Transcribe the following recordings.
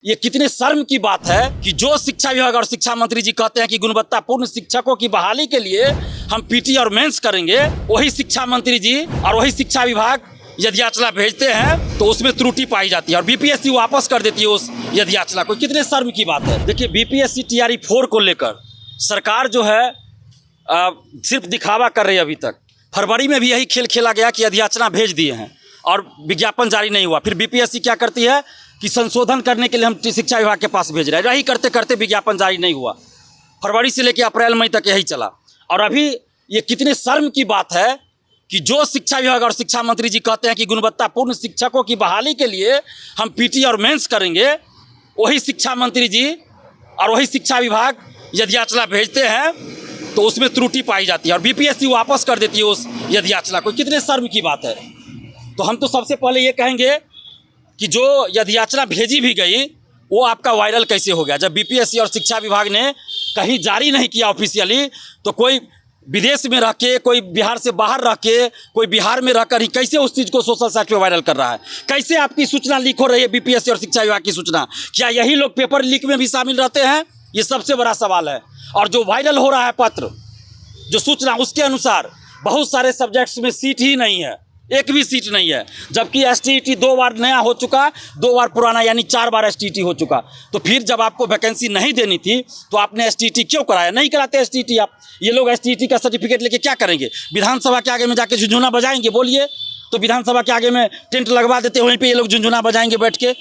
ये कितने शर्म की बात है कि जो शिक्षा विभाग और शिक्षा मंत्री जी कहते हैं कि गुणवत्तापूर्ण शिक्षकों की बहाली के लिए हम पीटी और मेंस करेंगे, वही शिक्षा मंत्री जी और वही शिक्षा विभाग यदि याचना भेजते हैं तो उसमें त्रुटि पाई जाती है और बीपीएससी वापस कर देती है उस यदि याचना को। कितने शर्म की बात है। देखिए, बीपीएससी टीआरई 4 को लेकर सरकार जो है सिर्फ दिखावा कर रही है। अभी तक फरवरी में भी यही खेल खेला गया कि यदि याचना भेज दिए हैं और विज्ञापन जारी नहीं हुआ। फिर बीपीएससी क्या करती है कि संशोधन करने के लिए हम शिक्षा विभाग के पास भेज रहे हैं। यही करते करते विज्ञापन जारी नहीं हुआ। फरवरी से लेकर अप्रैल मई तक यही चला। और अभी ये कितने शर्म की बात है कि जो शिक्षा विभाग और शिक्षा मंत्री जी कहते हैं कि गुणवत्तापूर्ण शिक्षकों की बहाली के लिए हम पीटी और मेंस करेंगे, वही शिक्षा मंत्री जी और वही शिक्षा विभाग यदि याचना भेजते हैं तो उसमें त्रुटि पाई जाती है और बीपीएससी वापस कर देती है उस यदि याचना को। कितने शर्म की बात है। तो हम तो सबसे पहले ये कहेंगे कि जो यदि याचना भेजी भी गई वो आपका वायरल कैसे हो गया। जब बीपीएससी और शिक्षा विभाग ने कहीं जारी नहीं किया ऑफिशियली, तो कोई विदेश में रह के, कोई बिहार से बाहर रह के, कोई बिहार में रहकर ही कैसे उस चीज़ को सोशल साइट पे वायरल कर रहा है। कैसे आपकी सूचना लीक हो रही है, बीपीएससी और शिक्षा विभाग की सूचना। क्या यही लोग पेपर लीक में भी शामिल रहते हैं? ये सबसे बड़ा सवाल है। और जो वायरल हो रहा है पत्र, जो सूचना, उसके अनुसार बहुत सारे सब्जेक्ट्स में सीट ही नहीं है, एक भी सीट नहीं है। जबकि एसटीईटी 2 बार नया हो चुका, 2 बार पुराना, यानी 4 बार एसटीईटी हो चुका। तो फिर जब आपको वैकेंसी नहीं देनी थी तो आपने एसटीईटी क्यों कराया? नहीं कराते एसटीईटी आप। ये लोग एसटीईटी का सर्टिफिकेट लेके क्या करेंगे? विधानसभा के आगे में जाके झुनझुना बजाएंगे? बोलिए तो विधानसभा के आगे में टेंट लगवा देते, वहीं पर ये लोग झुनझुना बजाएंगे बैठ के।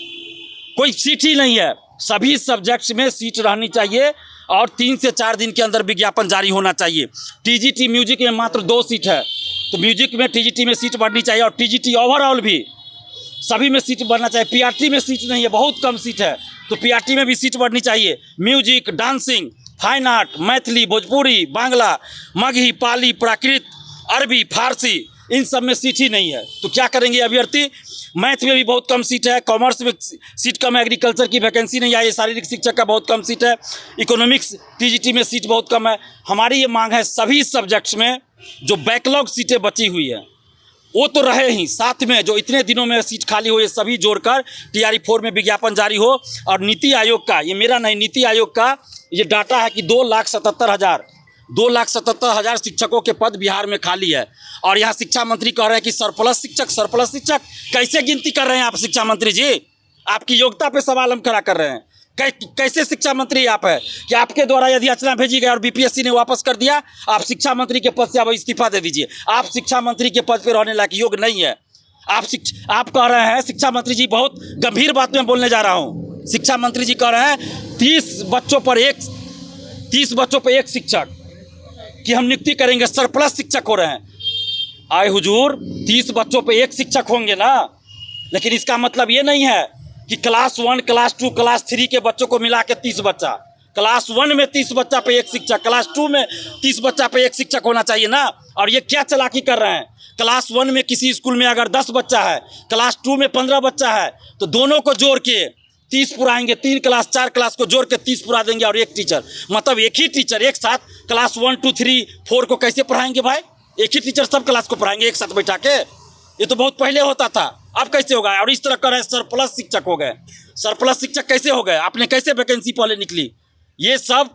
कोई सीट ही नहीं है। सभी सब्जेक्ट्स में सीट रहनी चाहिए और 3 से 4 दिन के अंदर विज्ञापन जारी होना चाहिए। टीजीटी म्यूजिक में मात्र 2 सीट है, तो म्यूजिक में टीजीटी में सीट बढ़नी चाहिए और टीजीटी ओवरऑल भी सभी में सीट बढ़ना चाहिए। पीआरटी में सीट नहीं है, बहुत कम सीट है, तो पीआरटी में भी सीट बढ़नी चाहिए। Music, dancing, fine art, Maithili, Bhojpuri, Bangla, Magahi, Pali, Prakrit, अरबी, फारसी, इन सब में सीट ही नहीं है। तो क्या करेंगे अभ्यर्थी? मैथ में भी बहुत कम सीट है, कॉमर्स में सीट कम है, एग्रीकल्चर की वैकेंसी नहीं आई, शारीरिक शिक्षक का बहुत कम सीट है, इकोनॉमिक्स टीजीटी में सीट बहुत कम है। हमारी ये मांग है सभी सब्जेक्ट्स में जो बैकलॉग सीटें बची हुई है वो तो रहे ही, साथ में जो इतने दिनों में सीट खाली हुई है सभी जोड़कर टीआरई 4 में विज्ञापन जारी हो। और नीति आयोग का, ये मेरा नहीं, नीति आयोग का ये डाटा है कि 2,77,000 शिक्षकों के पद बिहार में खाली है। और यहाँ शिक्षा मंत्री कह रहे हैं कि सरप्लस शिक्षक कैसे गिनती कर रहे हैं आप शिक्षा मंत्री जी? आपकी योग्यता पे सवाल हम खड़ा कर रहे हैं। कैसे शिक्षा मंत्री आप है कि आपके द्वारा यदि याचना भेजी गई और बीपीएससी ने वापस कर दिया, आप शिक्षा मंत्री के पद से अब इस्तीफा दे दीजिए। आप शिक्षा मंत्री के पद पर रहने लायक योग्य नहीं है। आप कह रहे हैं, शिक्षा मंत्री जी, बहुत गंभीर बात में बोलने जा रहा हूँ। शिक्षा मंत्री जी कह रहे हैं 30 बच्चों पर एक शिक्षक कि हम नियुक्ति करेंगे, सरप्लस शिक्षक हो रहे हैं। आए हुजूर, 30 बच्चों पे एक शिक्षक होंगे ना, लेकिन इसका मतलब ये नहीं है कि क्लास 1, क्लास 2, क्लास 3 के बच्चों को मिला के 30 बच्चा, क्लास 1 में 30 बच्चा पे एक शिक्षक, क्लास 2 में 30 बच्चा पे एक शिक्षक होना चाहिए ना। और ये क्या चालाकी कर रहे हैं? क्लास 1 में किसी स्कूल में अगर 10 बच्चा है, क्लास 2 में 15 बच्चा है, तो दोनों को जोड़ के 30 पुराएंगे। 3 क्लास 4 क्लास को जोड़ के 30 पुरा देंगे और एक टीचर, मतलब एक ही टीचर एक साथ क्लास 1, 2, 3, 4 को कैसे पढ़ाएंगे भाई? एक ही टीचर सब क्लास को पढ़ाएंगे एक साथ बैठा के? ये तो बहुत पहले होता था, अब कैसे होगा? और इस तरह कर रहे हैं सरप्लस शिक्षक हो गए। सरप्लस शिक्षक कैसे हो गए? आपने कैसे वैकेंसी पहले निकली? ये सब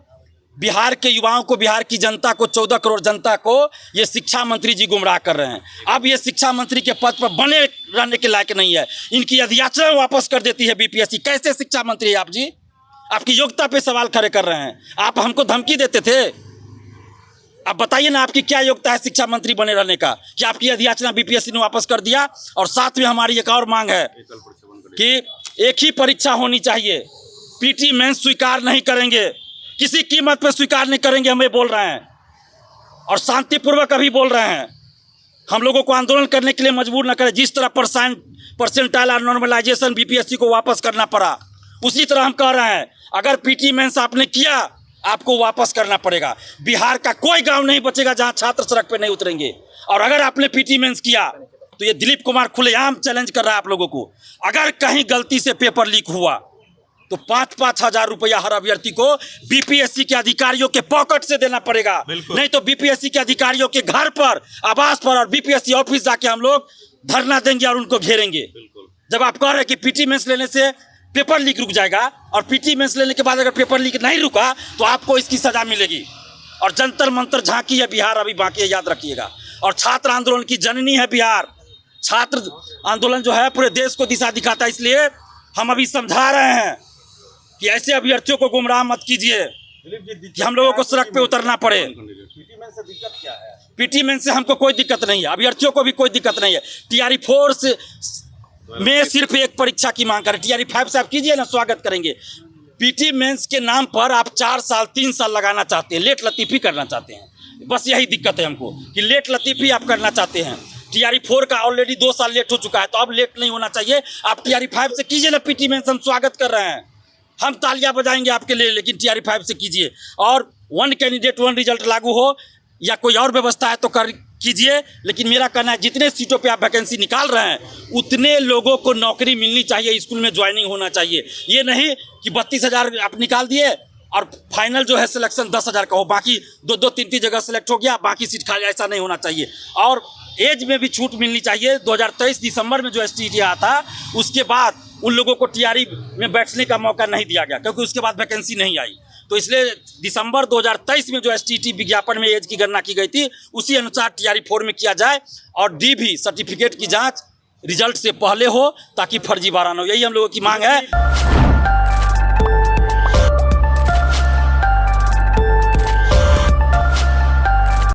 बिहार के युवाओं को, बिहार की जनता को, 14 करोड़ जनता को ये शिक्षा मंत्री जी गुमराह कर रहे हैं। अब ये शिक्षा मंत्री के पद पर बने रहने के लायक नहीं है। इनकी यदि याचना वापस कर देती है बीपीएससी। कैसे शिक्षा मंत्री है आप जी? आपकी योग्यता पे सवाल खड़े कर रहे हैं। आप हमको धमकी देते थे। आप बताइए ना, आपकी क्या योग्यता है शिक्षा मंत्री बने रहने का कि आपकी यदि याचना बीपीएससी ने वापस कर दिया। और साथ में हमारी एक और मांग है कि एक ही परीक्षा होनी चाहिए। पीटी मेंस स्वीकार नहीं करेंगे, किसी कीमत पर स्वीकार नहीं करेंगे, हम ये बोल रहे हैं और शांतिपूर्वक अभी बोल रहे हैं। हम लोगों को आंदोलन करने के लिए मजबूर न करें। जिस तरह परसेंटाइल और नॉर्मलाइजेशन बीपीएससी को वापस करना पड़ा, उसी तरह हम कह रहे हैं अगर पीटी मेंस आपने किया, आपको वापस करना पड़ेगा। बिहार का कोई गांव नहीं बचेगा जहां छात्र सड़क पे नहीं उतरेंगे। और अगर आपने पीटी मेंस किया तो ये दिलीप कुमार खुलेआम चैलेंज कर रहा है आप लोगों को, अगर कहीं गलती से पेपर लीक हुआ तो 5-5 हजार रुपया हर अभ्यर्थी को बीपीएससी के अधिकारियों के पॉकेट से देना पड़ेगा। नहीं तो बीपीएससी के अधिकारियों के घर पर, आवास पर और बीपीएससी ऑफिस जाके हम लोग धरना देंगे और उनको घेरेंगे। जब आप कह रहे हैं कि पीटी मेंस लेने से पेपर लीक रुक जाएगा और पीटी मेंस लेने के बाद अगर पेपर लीक नहीं रुका तो आपको इसकी सजा मिलेगी। और जंतर मंतर झांकी है बिहार अभी बाकी है, याद रखिएगा। और छात्र आंदोलन की जननी है बिहार। छात्र आंदोलन जो है पूरे देश को दिशा दिखाता है, इसलिए हम अभी समझा रहे हैं कि ऐसे अभ्यर्थियों को गुमराह मत कीजिए कि हम लोगों को सड़क पे उतरना पड़े। पीटी मेंस से दिक्कत क्या है? पीटी मेंस से हमको कोई दिक्कत नहीं है, अभ्यर्थियों को भी कोई दिक्कत नहीं है। टीआरई 4 में सिर्फ एक परीक्षा की मांग करें। टीआरई 5 से आप कीजिए ना, स्वागत करेंगे। पीटी मेंस के नाम पर आप 4 साल 3 साल लगाना चाहते हैं, लेट लतीफ़ी करना चाहते हैं। बस यही दिक्कत है हमको कि लेट लतीफ़ी आप करना चाहते हैं। टीआरई 4 का ऑलरेडी 2 साल लेट हो चुका है, तो अब लेट नहीं होना चाहिए। आप टीआरई 5 से कीजिए ना पीटी मेंस, हम स्वागत कर रहे हैं, हम तालियां बजाएंगे आपके लिए, लेकिन टीआरई 5 से कीजिए। और 1 कैंडिडेट 1 रिजल्ट लागू हो या कोई और व्यवस्था है तो कर कीजिए, लेकिन मेरा कहना है जितने सीटों पे आप वैकेंसी निकाल रहे हैं उतने लोगों को नौकरी मिलनी चाहिए, स्कूल में ज्वाइनिंग होना चाहिए। ये नहीं कि 32,000 आप निकाल दिए और फाइनल जो है सिलेक्शन 10,000 का हो, बाकी 2-2 3-3 जगह सेलेक्ट हो गया, बाकी सीट खाली, ऐसा नहीं होना चाहिए। और एज में भी छूट मिलनी चाहिए। 2023 दिसंबर में जो STT आया था उसके बाद उन लोगों को टीआरई में बैठने का मौका नहीं दिया गया, क्योंकि उसके बाद वैकेंसी नहीं आई। तो इसलिए दिसंबर 2023 में जो STT विज्ञापन में एज की गणना की गई थी उसी अनुसार टीआरई 4 में किया जाए, और DV सर्टिफिकेट की जांच रिजल्ट से पहले हो ताकि फर्जीवाड़ा न हो। यही हम लोगों की मांग है।